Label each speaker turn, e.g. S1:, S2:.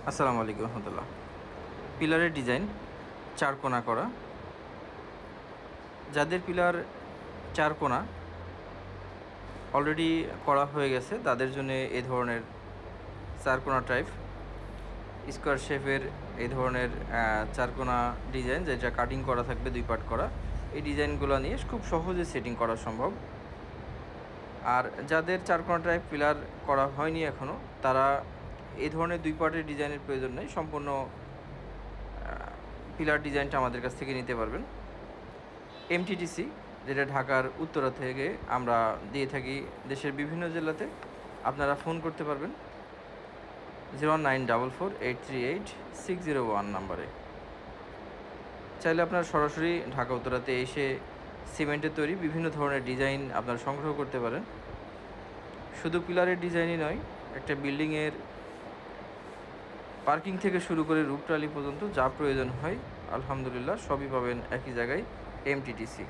S1: আসসালামু আলাইকুম রহমতুল্লাহ। পিলারের ডিজাইন চার কোণা করা। যাদের পিলার চার কোণা অলরেডি করা হয়ে গেছে তাদের জন্য এই ধরনের চার কোণা টাইপ স্কোয়ার শেপের এই ধরনের চার কোণা ডিজাইন, যেটা কাটিং করা থাকবে, দুই পার্ট করা। এই ডিজাইনগুলো নিয়ে খুব সহজে সেটিং করা সম্ভব। আর যাদের চার কোণা টাইপ পিলার করা হয়নি এখনও, তারা এই ধরনের দুই পার্টের ডিজাইনের প্রয়োজন নেই, সম্পূর্ণ পিলার ডিজাইনটা আমাদের কাছ থেকে নিতে পারবেন। এমটিটিসি, যেটা ঢাকার উত্তরা থেকে আমরা দিয়ে থাকি দেশের বিভিন্ন জেলাতে। আপনারা ফোন করতে পারবেন 09448386001 নাম্বারে। চাইলে আপনারা সরাসরি ঢাকা উত্তরাতে এসে সিমেন্টের তৈরি বিভিন্ন ধরনের ডিজাইন আপনারা সংগ্রহ করতে পারেন। শুধু পিলারের ডিজাইনই নয়, একটা বিল্ডিংয়ের পার্কিং থেকে শুরু করে রূপটালি পর্যন্ত যা প্রয়োজন হয় আলহামদুলিল্লাহ সবই পাবেন একই জায়গায়, এমটিটিসি।